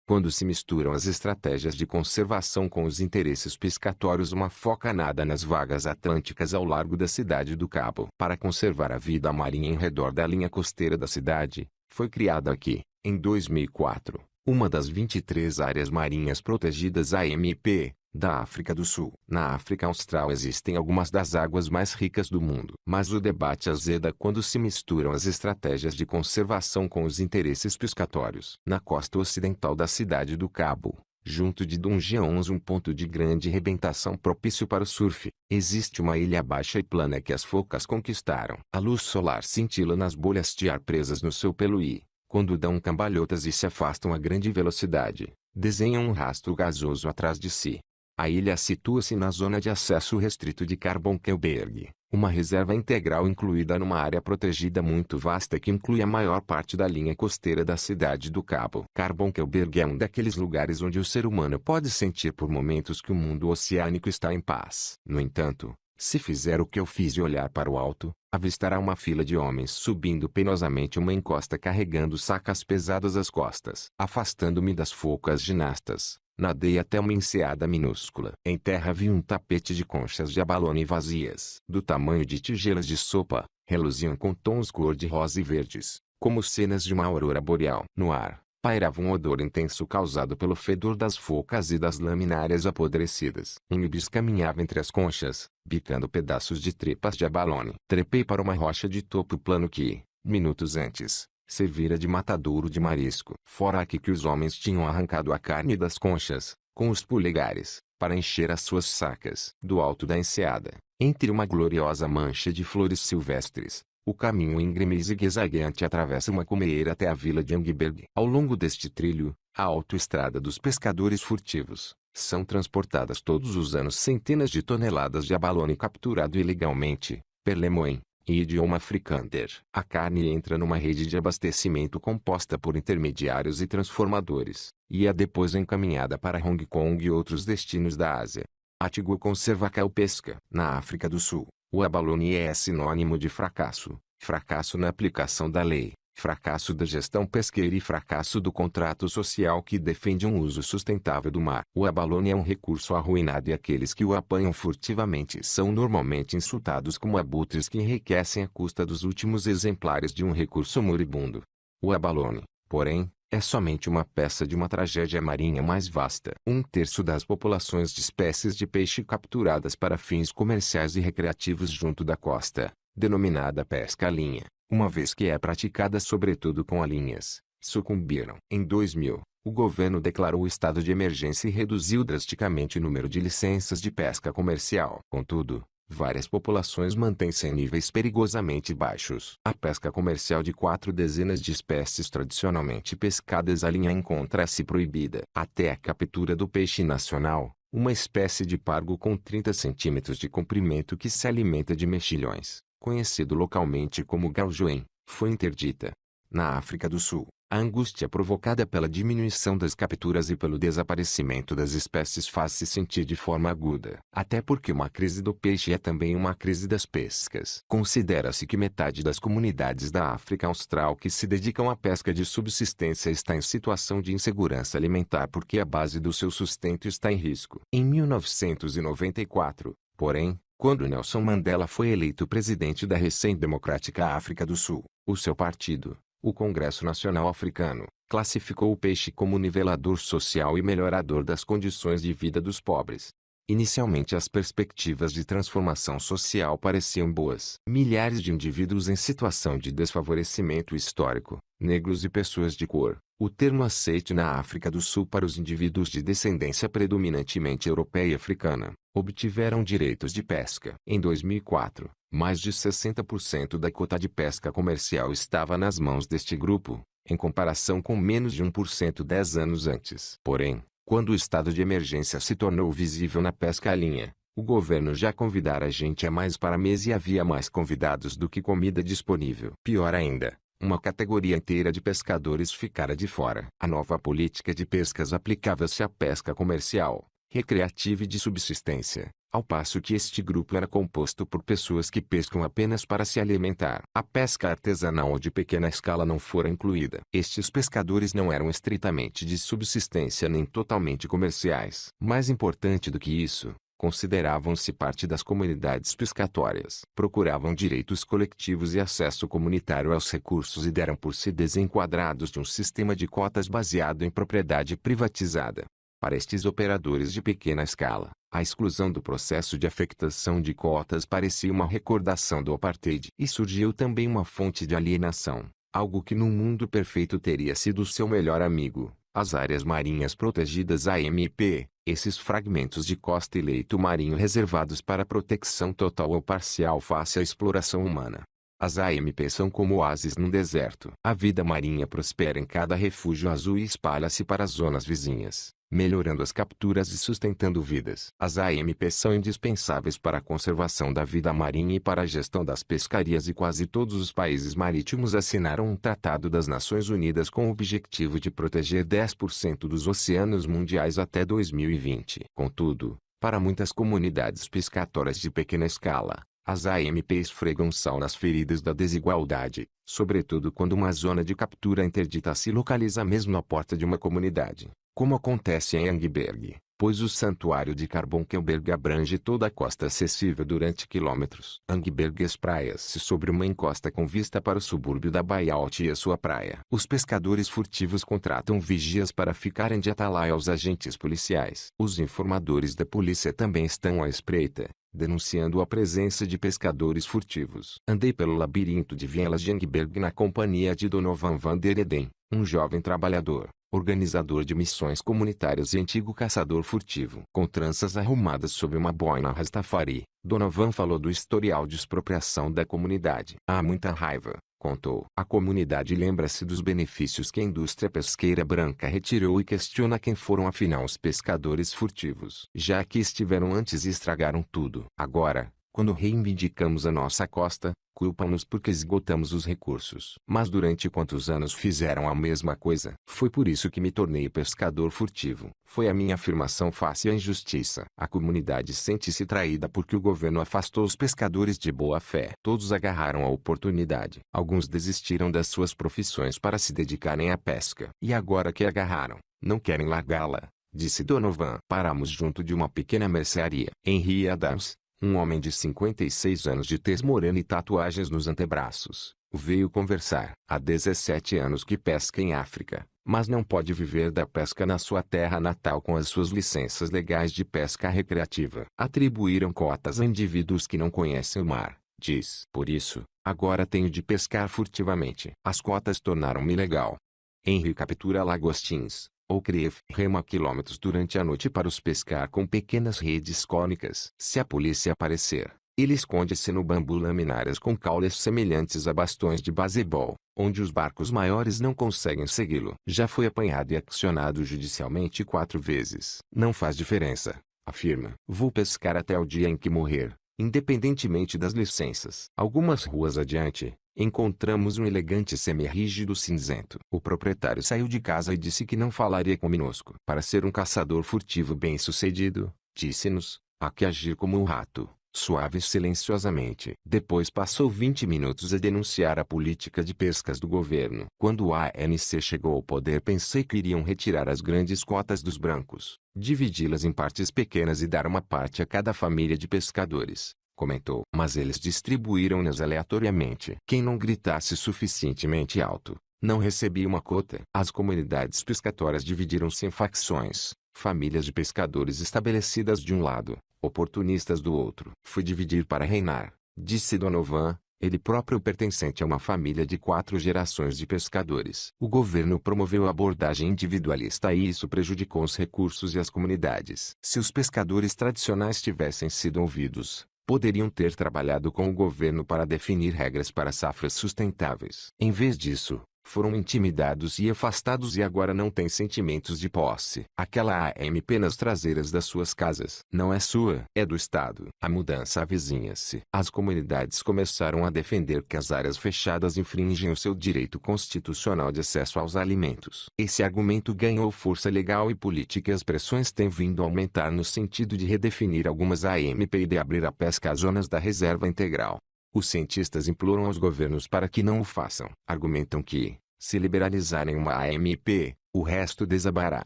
Quando se misturam as estratégias de conservação com os interesses pescatórios, uma foca nada nas vagas atlânticas ao largo da cidade do Cabo. Para conservar a vida marinha em redor da linha costeira da cidade, foi criada aqui, em 2004, uma das 23 áreas marinhas protegidas AMP, da África do Sul. Na África Austral existem algumas das águas mais ricas do mundo. Mas o debate azeda quando se misturam as estratégias de conservação com os interesses pescatórios. Na costa ocidental da cidade do Cabo, junto de Dungeons, um ponto de grande rebentação propício para o surf, existe uma ilha baixa e plana que as focas conquistaram. A luz solar cintila nas bolhas de ar presas no seu pelo e, quando dão cambalhotas e se afastam a grande velocidade, desenham um rastro gasoso atrás de si. A ilha situa-se na zona de acesso restrito de Carbonkelberg, uma reserva integral incluída numa área protegida muito vasta que inclui a maior parte da linha costeira da cidade do Cabo. Carbonkelberg é um daqueles lugares onde o ser humano pode sentir por momentos que o mundo oceânico está em paz. No entanto, se fizer o que eu fiz e olhar para o alto, avistará uma fila de homens subindo penosamente uma encosta carregando sacas pesadas às costas. Afastando-me das focas ginastas, nadei até uma enseada minúscula. Em terra vi um tapete de conchas de abalone vazias. Do tamanho de tigelas de sopa, reluziam com tons cor-de-rosa e verdes, como cenas de uma aurora boreal. No ar, pairava um odor intenso causado pelo fedor das focas e das laminárias apodrecidas. Um ibis caminhava entre as conchas, bicando pedaços de tripas de abalone. Trepei para uma rocha de topo plano que, minutos antes, servira de matadouro de marisco. Fora aqui que os homens tinham arrancado a carne das conchas, com os polegares, para encher as suas sacas. Do alto da enseada, entre uma gloriosa mancha de flores silvestres, o caminho íngreme e zigue-zagueante atravessa uma cumeira até a vila de Angberg. Ao longo deste trilho, a autoestrada dos pescadores furtivos, são transportadas todos os anos centenas de toneladas de abalone capturado ilegalmente, per Lemoine, em idioma africâner. A carne entra numa rede de abastecimento composta por intermediários e transformadores, e é depois encaminhada para Hong Kong e outros destinos da Ásia. Artigo conserva a pesca. Na África do Sul, o abalone é sinônimo de fracasso. Fracasso na aplicação da lei, fracasso da gestão pesqueira e fracasso do contrato social que defende um uso sustentável do mar. O abalone é um recurso arruinado e aqueles que o apanham furtivamente são normalmente insultados como abutres que enriquecem à custa dos últimos exemplares de um recurso moribundo. O abalone, porém, é somente uma peça de uma tragédia marinha mais vasta. Um terço das populações de espécies de peixe capturadas para fins comerciais e recreativos junto da costa, denominada pesca à linha, uma vez que é praticada sobretudo com alinhas, sucumbiram. Em 2000, o governo declarou o estado de emergência e reduziu drasticamente o número de licenças de pesca comercial. Contudo, várias populações mantêm-se em níveis perigosamente baixos. A pesca comercial de 4 dezenas de espécies tradicionalmente pescadas à linha encontra-se proibida. Até a captura do peixe nacional, uma espécie de pargo com 30 centímetros de comprimento que se alimenta de mexilhões, conhecido localmente como gaujoen, foi interdita. Na África do Sul, a angústia provocada pela diminuição das capturas e pelo desaparecimento das espécies faz-se sentir de forma aguda. Até porque uma crise do peixe é também uma crise das pescas. Considera-se que metade das comunidades da África Austral que se dedicam à pesca de subsistência está em situação de insegurança alimentar porque a base do seu sustento está em risco. Em 1994, porém, quando Nelson Mandela foi eleito presidente da recém-democrática África do Sul, o seu partido, o Congresso Nacional Africano, classificou o peixe como nivelador social e melhorador das condições de vida dos pobres. Inicialmente as perspectivas de transformação social pareciam boas. Milhares de indivíduos em situação de desfavorecimento histórico, negros e pessoas de cor, o termo aceite na África do Sul para os indivíduos de descendência predominantemente europeia e africana, obtiveram direitos de pesca. Em 2004, mais de 60% da cota de pesca comercial estava nas mãos deste grupo, em comparação com menos de 1% 10 anos antes. Porém, quando o estado de emergência se tornou visível na pesca à linha, o governo já convidara gente a mais para a mesa e havia mais convidados do que comida disponível. Pior ainda, uma categoria inteira de pescadores ficara de fora. A nova política de pescas aplicava-se à pesca comercial, recreativa e de subsistência, ao passo que este grupo era composto por pessoas que pescam apenas para se alimentar. A pesca artesanal ou de pequena escala não fora incluída. Estes pescadores não eram estritamente de subsistência nem totalmente comerciais. Mais importante do que isso, consideravam-se parte das comunidades pescatórias. Procuravam direitos coletivos e acesso comunitário aos recursos e deram por si desenquadrados de um sistema de cotas baseado em propriedade privatizada. Para estes operadores de pequena escala, a exclusão do processo de afectação de cotas parecia uma recordação do apartheid. E surgiu também uma fonte de alienação, algo que num mundo perfeito teria sido seu melhor amigo: as áreas marinhas protegidas AMP. Esses fragmentos de costa e leito marinho reservados para proteção total ou parcial face à exploração humana. As AMP são como oásis num deserto. A vida marinha prospera em cada refúgio azul e espalha-se para as zonas vizinhas, melhorando as capturas e sustentando vidas. As AMP são indispensáveis para a conservação da vida marinha e para a gestão das pescarias, e quase todos os países marítimos assinaram um Tratado das Nações Unidas com o objetivo de proteger 10% dos oceanos mundiais até 2020. Contudo, para muitas comunidades pescatórias de pequena escala, as AMP esfregam sal nas feridas da desigualdade, sobretudo quando uma zona de captura interdita se localiza mesmo na porta de uma comunidade, como acontece em Angeberg, pois o santuário de Karbonkelberg abrange toda a costa acessível durante quilômetros. Angeberg espraia-se sobre uma encosta com vista para o subúrbio da Baía Alta e a sua praia. Os pescadores furtivos contratam vigias para ficarem de atalaia aos agentes policiais. Os informadores da polícia também estão à espreita, denunciando a presença de pescadores furtivos. Andei pelo labirinto de vielas de Angeberg na companhia de Donovan van der Eden, um jovem trabalhador, organizador de missões comunitárias e antigo caçador furtivo. Com tranças arrumadas sob uma boina Rastafari, Donovan falou do historial de expropriação da comunidade. Há muita raiva, contou. A comunidade lembra-se dos benefícios que a indústria pesqueira branca retirou e questiona quem foram afinal os pescadores furtivos. Já que estiveram antes e estragaram tudo. Agora, quando reivindicamos a nossa costa, culpam-nos porque esgotamos os recursos. Mas durante quantos anos fizeram a mesma coisa? Foi por isso que me tornei pescador furtivo. Foi a minha afirmação face à injustiça. A comunidade sente-se traída porque o governo afastou os pescadores de boa fé. Todos agarraram a oportunidade. Alguns desistiram das suas profissões para se dedicarem à pesca. E agora que agarraram, não querem largá-la, disse Donovan. Paramos junto de uma pequena mercearia. Henry Adams, um homem de 56 anos de tez morena e tatuagens nos antebraços, veio conversar. Há 17 anos que pesca em África, mas não pode viver da pesca na sua terra natal com as suas licenças legais de pesca recreativa. Atribuíram cotas a indivíduos que não conhecem o mar, diz. Por isso, agora tenho de pescar furtivamente. As cotas tornaram-me legal. Henry captura lagostins, ou creve, rema quilômetros durante a noite para os pescar com pequenas redes cônicas. Se a polícia aparecer, ele esconde-se no bambu laminares com caules semelhantes a bastões de basebol, onde os barcos maiores não conseguem segui-lo. Já foi apanhado e acionado judicialmente 4 vezes. Não faz diferença, afirma. Vou pescar até o dia em que morrer, independentemente das licenças. Algumas ruas adiante, encontramos um elegante semi-rígido cinzento. O proprietário saiu de casa e disse que não falaria conosco. Para ser um caçador furtivo bem-sucedido, disse-nos, há que agir como um rato, suave e silenciosamente. Depois passou 20 minutos a denunciar a política de pescas do governo. Quando o ANC chegou ao poder, pensei que iriam retirar as grandes cotas dos brancos, dividi-las em partes pequenas e dar uma parte a cada família de pescadores, comentou. Mas eles distribuíram-nas aleatoriamente. Quem não gritasse suficientemente alto, não recebia uma cota. As comunidades pescatórias dividiram-se em facções, famílias de pescadores estabelecidas de um lado, oportunistas do outro. Fui dividir para reinar, disse Donovan, ele próprio pertencente a uma família de 4 gerações de pescadores. O governo promoveu a abordagem individualista e isso prejudicou os recursos e as comunidades. Se os pescadores tradicionais tivessem sido ouvidos, poderiam ter trabalhado com o governo para definir regras para safras sustentáveis. Em vez disso, Foram intimidados e afastados e agora não têm sentimentos de posse. Aquela AMP nas traseiras das suas casas não é sua, é do Estado. A mudança avizinha-se. As comunidades começaram a defender que as áreas fechadas infringem o seu direito constitucional de acesso aos alimentos. Esse argumento ganhou força legal e política e as pressões têm vindo a aumentar no sentido de redefinir algumas AMP e de abrir a pesca às zonas da reserva integral. Os cientistas imploram aos governos para que não o façam. Argumentam que, se liberalizarem uma AMP, o resto desabará.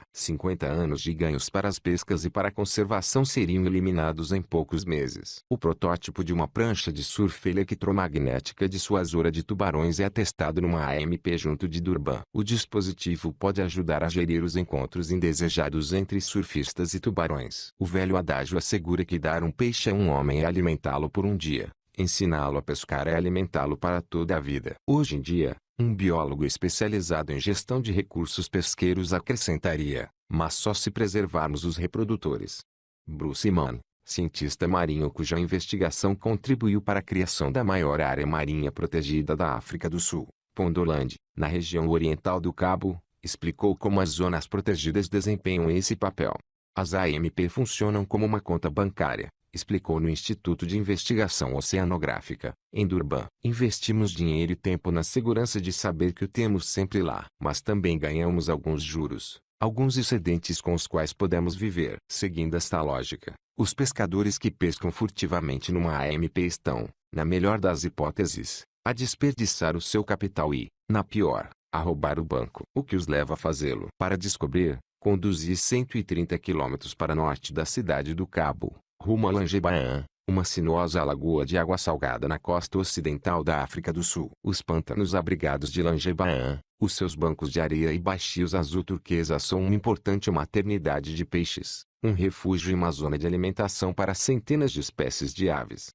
50 anos de ganhos para as pescas e para a conservação seriam eliminados em poucos meses. O protótipo de uma prancha de surf eletromagnética dissuasora de tubarões é testado numa AMP junto de Durban. O dispositivo pode ajudar a gerir os encontros indesejados entre surfistas e tubarões. O velho adágio assegura que dar um peixe a um homem é alimentá-lo por um dia. Ensiná-lo a pescar é alimentá-lo para toda a vida. Hoje em dia, um biólogo especializado em gestão de recursos pesqueiros acrescentaria, mas só se preservarmos os reprodutores. Bruce Mann, cientista marinho cuja investigação contribuiu para a criação da maior área marinha protegida da África do Sul, Pondoland, na região oriental do Cabo, explicou como as zonas protegidas desempenham esse papel. As AMP funcionam como uma conta bancária, explicou no Instituto de Investigação Oceanográfica, em Durban. Investimos dinheiro e tempo na segurança de saber que o temos sempre lá. Mas também ganhamos alguns juros, alguns excedentes com os quais podemos viver. Seguindo esta lógica, os pescadores que pescam furtivamente numa AMP estão, na melhor das hipóteses, a desperdiçar o seu capital e, na pior, a roubar o banco. O que os leva a fazê-lo? Para descobrir, conduzi 130 quilômetros para norte da cidade do Cabo, rumo a Langebaan, uma sinuosa lagoa de água salgada na costa ocidental da África do Sul. Os pântanos abrigados de Langebaan, os seus bancos de areia e baixios azul turquesa são uma importante maternidade de peixes, um refúgio e uma zona de alimentação para centenas de espécies de aves.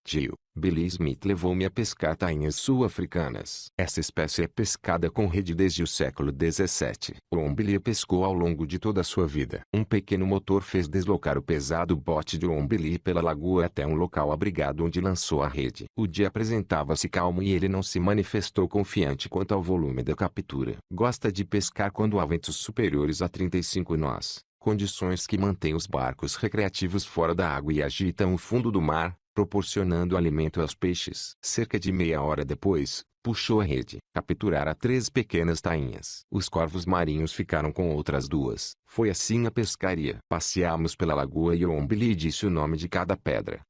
Tio Billy Smith levou-me a pescar tainhas sul-africanas. Essa espécie é pescada com rede desde o século XVII. Billy pescou ao longo de toda a sua vida. Um pequeno motor fez deslocar o pesado bote de Billy pela lagoa até um local abrigado onde lançou a rede. O dia apresentava-se calmo e ele não se manifestou confiante quanto ao volume da captura. Gosta de pescar quando há ventos superiores a 35 nós, condições que mantêm os barcos recreativos fora da água e agitam o fundo do mar, proporcionando alimento aos peixes. Cerca de meia hora depois, puxou a rede. Capturara 3 pequenas tainhas. Os corvos marinhos ficaram com outras 2. Foi assim a pescaria. Passeamos pela lagoa e Billy disse o nome de cada pedra.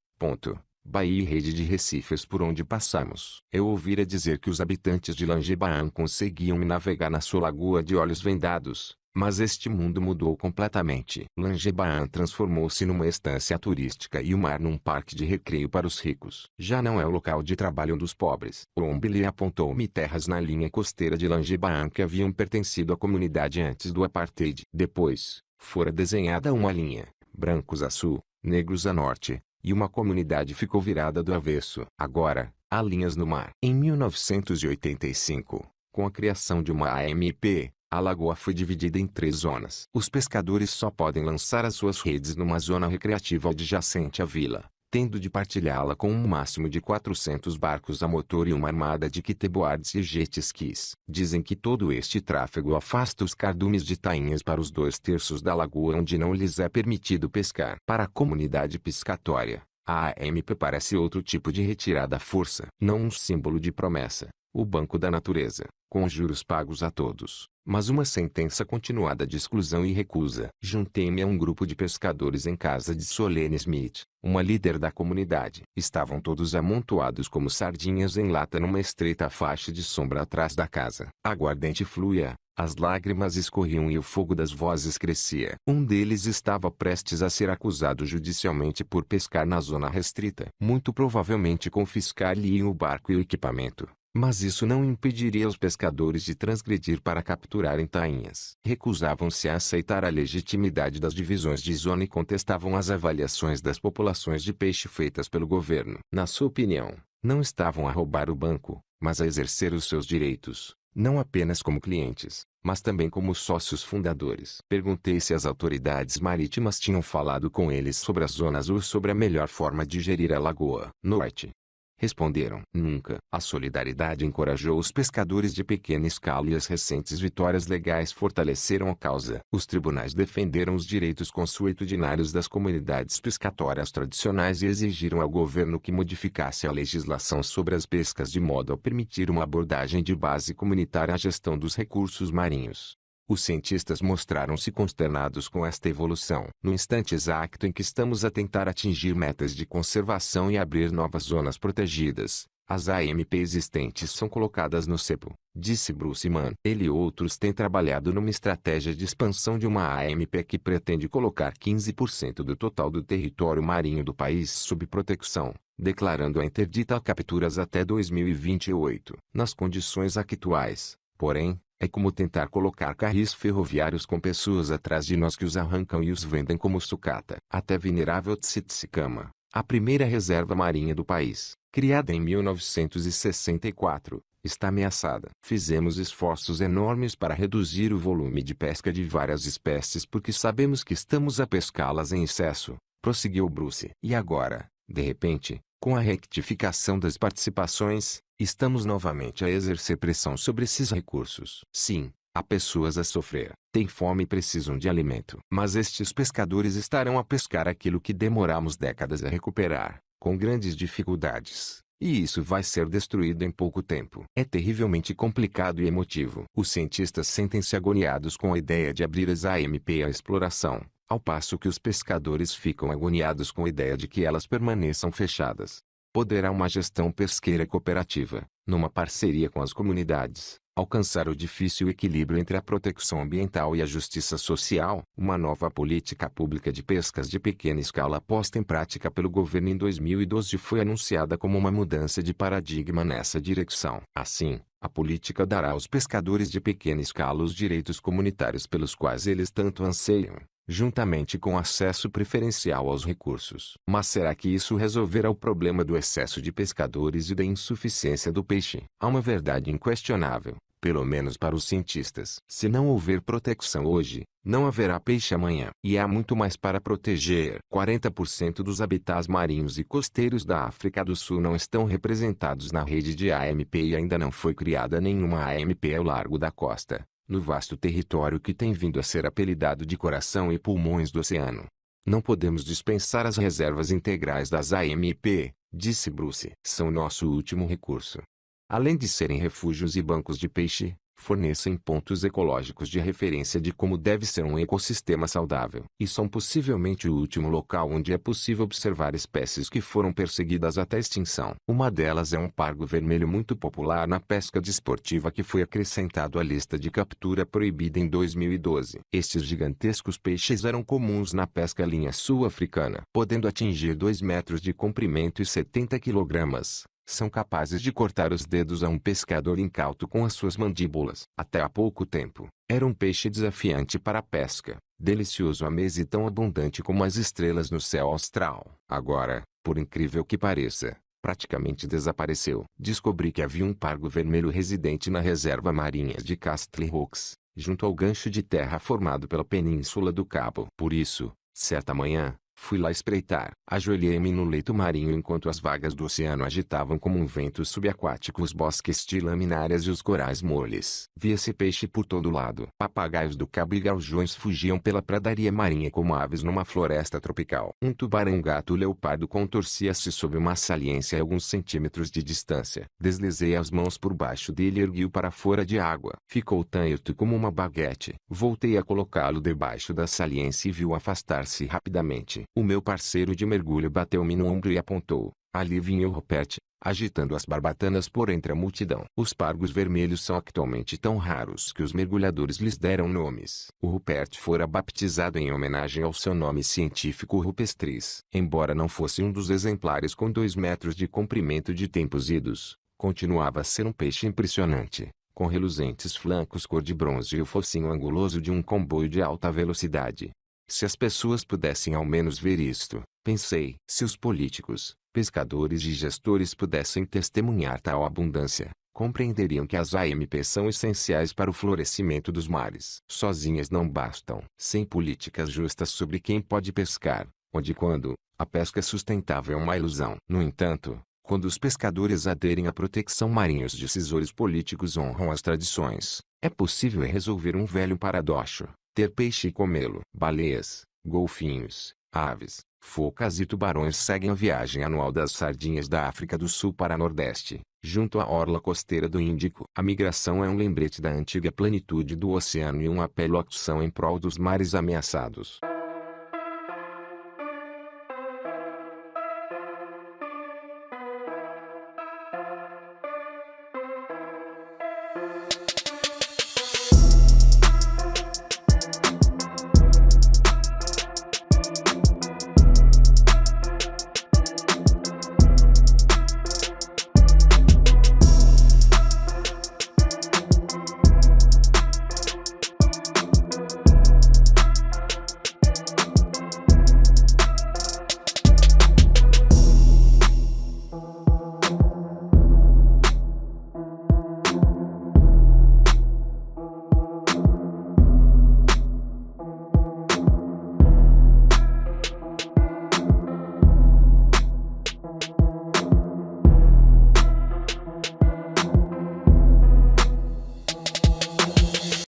Baía e rede de recifes por onde passamos. Eu ouvira dizer que os habitantes de Langebaan conseguiam navegar na sua lagoa de olhos vendados. Mas este mundo mudou completamente. Langebaan transformou-se numa estância turística e o mar num parque de recreio para os ricos. Já não é o local de trabalho dos pobres. Billy apontou-me terras na linha costeira de Langebaan que haviam pertencido à comunidade antes do apartheid. Depois, fora desenhada uma linha, brancos a sul, negros a norte, e uma comunidade ficou virada do avesso. Agora, há linhas no mar. Em 1985, com a criação de uma AMP, a lagoa foi dividida em 3 zonas. Os pescadores só podem lançar as suas redes numa zona recreativa adjacente à vila, tendo de partilhá-la com um máximo de 400 barcos a motor e uma armada de kiteboards e jet skis. Dizem que todo este tráfego afasta os cardumes de tainhas para os 2/3 da lagoa onde não lhes é permitido pescar. Para a comunidade pescatória, a AMP parece outro tipo de retirada à força, não um símbolo de promessa, o banco da natureza, com juros pagos a todos, mas uma sentença continuada de exclusão e recusa. Juntei-me a um grupo de pescadores em casa de Solene Smith, uma líder da comunidade. Estavam todos amontoados como sardinhas em lata numa estreita faixa de sombra atrás da casa. A aguardente fluía, as lágrimas escorriam e o fogo das vozes crescia. Um deles estava prestes a ser acusado judicialmente por pescar na zona restrita. Muito provavelmente confiscar-lhe o barco e o equipamento. Mas isso não impediria os pescadores de transgredir para capturarem tainhas. Recusavam-se a aceitar a legitimidade das divisões de zona e contestavam as avaliações das populações de peixe feitas pelo governo. Na sua opinião, não estavam a roubar o banco, mas a exercer os seus direitos, não apenas como clientes, mas também como sócios fundadores. Perguntei se as autoridades marítimas tinham falado com eles sobre a zona azul ou sobre a melhor forma de gerir a lagoa. Norte. Responderam: nunca. A solidariedade encorajou os pescadores de pequena escala e as recentes vitórias legais fortaleceram a causa. Os tribunais defenderam os direitos consuetudinários das comunidades pescatórias tradicionais e exigiram ao governo que modificasse a legislação sobre as pescas de modo a permitir uma abordagem de base comunitária à gestão dos recursos marinhos. Os cientistas mostraram-se consternados com esta evolução. No instante exato em que estamos a tentar atingir metas de conservação e abrir novas zonas protegidas, as AMP existentes são colocadas no cepo, disse Bruce Mann. Ele e outros têm trabalhado numa estratégia de expansão de uma AMP que pretende colocar 15% do total do território marinho do país sob proteção, declarando a interdita a capturas até 2028. Nas condições atuais, porém, é como tentar colocar carris ferroviários com pessoas atrás de nós que os arrancam e os vendem como sucata. Até Venerável Tsitsikama, a primeira reserva marinha do país, criada em 1964, está ameaçada. Fizemos esforços enormes para reduzir o volume de pesca de várias espécies porque sabemos que estamos a pescá-las em excesso, prosseguiu Bruce. E agora, de repente, com a rectificação das participações, estamos novamente a exercer pressão sobre esses recursos. Sim, há pessoas a sofrer, têm fome e precisam de alimento. Mas estes pescadores estarão a pescar aquilo que demoramos décadas a recuperar, com grandes dificuldades. E isso vai ser destruído em pouco tempo. É terrivelmente complicado e emotivo. Os cientistas sentem-se agoniados com a ideia de abrir as AMP à exploração, ao passo que os pescadores ficam agoniados com a ideia de que elas permaneçam fechadas. Poderá uma gestão pesqueira cooperativa, numa parceria com as comunidades, alcançar o difícil equilíbrio entre a proteção ambiental e a justiça social? Uma nova política pública de pescas de pequena escala posta em prática pelo governo em 2012 foi anunciada como uma mudança de paradigma nessa direção. Assim, a política dará aos pescadores de pequena escala os direitos comunitários pelos quais eles tanto anseiam, juntamente com acesso preferencial aos recursos. Mas será que isso resolverá o problema do excesso de pescadores e da insuficiência do peixe? Há uma verdade inquestionável, pelo menos para os cientistas. Se não houver proteção hoje, não haverá peixe amanhã. E há muito mais para proteger. 40% dos habitats marinhos e costeiros da África do Sul não estão representados na rede de AMP e ainda não foi criada nenhuma AMP ao largo da costa, no vasto território que tem vindo a ser apelidado de coração e pulmões do oceano. Não podemos dispensar as reservas integrais das AMP, disse Bruce. São nosso último recurso. Além de serem refúgios e bancos de peixe, fornecem pontos ecológicos de referência de como deve ser um ecossistema saudável. E são possivelmente o último local onde é possível observar espécies que foram perseguidas até extinção. Uma delas é um pargo vermelho muito popular na pesca desportiva que foi acrescentado à lista de captura proibida em 2012. Estes gigantescos peixes eram comuns na pesca linha sul-africana, podendo atingir 2 metros de comprimento e 70 quilogramas. São capazes de cortar os dedos a um pescador incauto com as suas mandíbulas. Até há pouco tempo, era um peixe desafiante para a pesca, delicioso à mesa e tão abundante como as estrelas no céu austral. Agora, por incrível que pareça, praticamente desapareceu. Descobri que havia um pargo vermelho residente na reserva marinha de Castle Rocks, junto ao gancho de terra formado pela Península do Cabo. Por isso, certa manhã, fui lá espreitar. Ajoelhei-me no leito marinho enquanto as vagas do oceano agitavam como um vento subaquático os bosques de laminárias e os corais moles. Vi esse peixe por todo lado. Papagaios do cabo e galjões fugiam pela pradaria marinha como aves numa floresta tropical. Um tubarão-gato leopardo contorcia-se sob uma saliência a alguns centímetros de distância. Deslizei as mãos por baixo dele e ergui-o para fora de água. Ficou tanto como uma baguete. Voltei a colocá-lo debaixo da saliência e vi-o afastar-se rapidamente. O meu parceiro de mergulho bateu-me no ombro e apontou. Ali vinha o Rupert, agitando as barbatanas por entre a multidão. Os pargos vermelhos são atualmente tão raros que os mergulhadores lhes deram nomes. O Rupert fora baptizado em homenagem ao seu nome científico rupestris. Embora não fosse um dos exemplares com 2 metros de comprimento de tempos idos, continuava a ser um peixe impressionante, com reluzentes flancos cor de bronze e o focinho anguloso de um comboio de alta velocidade. Se as pessoas pudessem ao menos ver isto, pensei. Se os políticos, pescadores e gestores pudessem testemunhar tal abundância, compreenderiam que as AMP são essenciais para o florescimento dos mares. Sozinhas não bastam. Sem políticas justas sobre quem pode pescar, onde e quando, a pesca sustentável é uma ilusão. No entanto, Quando os pescadores aderem à proteção marinha, os decisores políticos honram as tradições. É possível resolver um velho paradoxo: ter peixe e comê-lo. Baleias, golfinhos, aves, focas e tubarões seguem a viagem anual das sardinhas da África do Sul para Nordeste, junto à orla costeira do Índico. A migração é um lembrete da antiga plenitude do oceano e um apelo à ação em prol dos mares ameaçados.